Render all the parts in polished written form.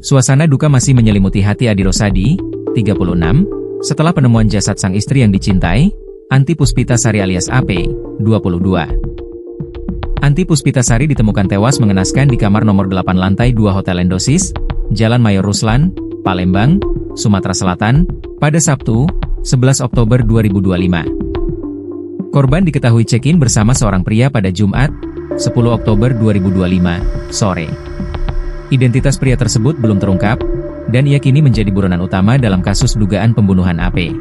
Suasana duka masih menyelimuti hati Adi Rosadi, 36, setelah penemuan jasad sang istri yang dicintai, Anti Puspitasari alias AP, 22. Anti Puspitasari ditemukan tewas mengenaskan di kamar nomor 8 lantai 2 Hotel Endosis, Jalan Mayor Ruslan, Palembang, Sumatera Selatan, pada Sabtu, 11 Oktober 2025. Korban diketahui check-in bersama seorang pria pada Jumat, 10 Oktober 2025, sore. Identitas pria tersebut belum terungkap, dan ia kini menjadi buronan utama dalam kasus dugaan pembunuhan AP.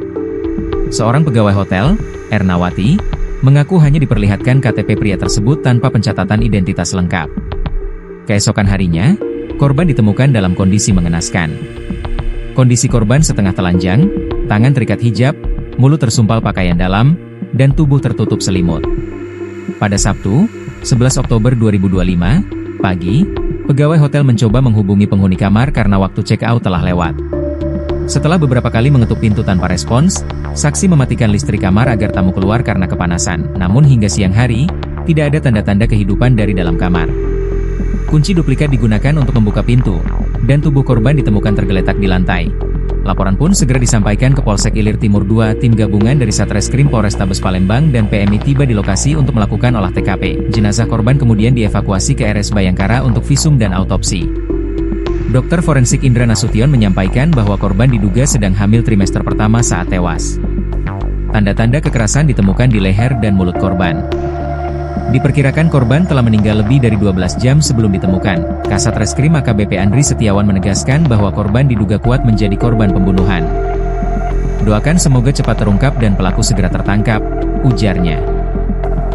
Seorang pegawai hotel, Ernawati, mengaku hanya diperlihatkan KTP pria tersebut tanpa pencatatan identitas lengkap. Keesokan harinya, korban ditemukan dalam kondisi mengenaskan. Kondisi korban setengah telanjang, tangan terikat hijab, mulut tersumpal pakaian dalam, dan tubuh tertutup selimut. Pada Sabtu, 11 Oktober 2025, pagi, pegawai hotel mencoba menghubungi penghuni kamar karena waktu check-out telah lewat. Setelah beberapa kali mengetuk pintu tanpa respons, saksi mematikan listrik kamar agar tamu keluar karena kepanasan. Namun hingga siang hari, tidak ada tanda-tanda kehidupan dari dalam kamar. Kunci duplikat digunakan untuk membuka pintu, dan tubuh korban ditemukan tergeletak di lantai. Laporan pun segera disampaikan ke Polsek Ilir Timur 2. Tim gabungan dari Satreskrim Polrestabes Palembang dan PMI tiba di lokasi untuk melakukan olah TKP. Jenazah korban kemudian dievakuasi ke RS Bayangkara untuk visum dan autopsi. Dokter forensik Indra Nasution menyampaikan bahwa korban diduga sedang hamil trimester pertama saat tewas. Tanda-tanda kekerasan ditemukan di leher dan mulut korban. Diperkirakan korban telah meninggal lebih dari 12 jam sebelum ditemukan. Kasat Reskrim AKBP Andri Setiawan menegaskan bahwa korban diduga kuat menjadi korban pembunuhan. Doakan semoga cepat terungkap dan pelaku segera tertangkap, ujarnya.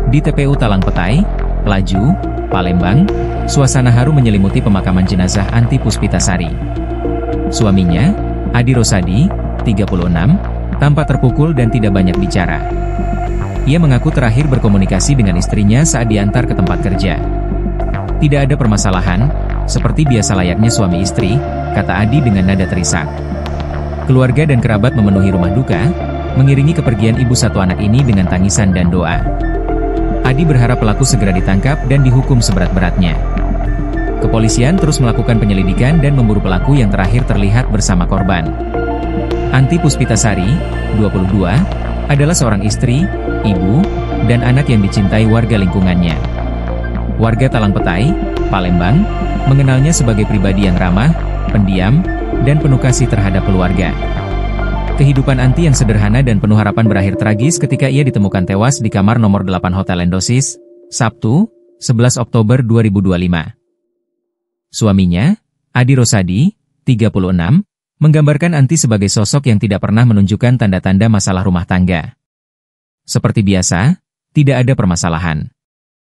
Di TPU Talang Petai, Pelaju, Palembang, suasana haru menyelimuti pemakaman jenazah Anti Puspitasari. Suaminya, Adi Rosadi, 36, tampak terpukul dan tidak banyak bicara. Ia mengaku terakhir berkomunikasi dengan istrinya saat diantar ke tempat kerja. Tidak ada permasalahan, seperti biasa layaknya suami istri, kata Adi dengan nada terisak. Keluarga dan kerabat memenuhi rumah duka, mengiringi kepergian ibu satu anak ini dengan tangisan dan doa. Adi berharap pelaku segera ditangkap dan dihukum seberat-beratnya. Kepolisian terus melakukan penyelidikan dan memburu pelaku yang terakhir terlihat bersama korban. Anti Puspitasari, 22, adalah seorang istri, ibu, dan anak yang dicintai warga lingkungannya. Warga Talang Petai, Palembang, mengenalnya sebagai pribadi yang ramah, pendiam, dan penuh kasih terhadap keluarga. Kehidupan Anti yang sederhana dan penuh harapan berakhir tragis ketika ia ditemukan tewas di kamar nomor 8 Hotel Endosis, Sabtu, 11 Oktober 2025. Suaminya, Adi Rosadi, 36, menggambarkan Anti sebagai sosok yang tidak pernah menunjukkan tanda-tanda masalah rumah tangga. Seperti biasa, tidak ada permasalahan.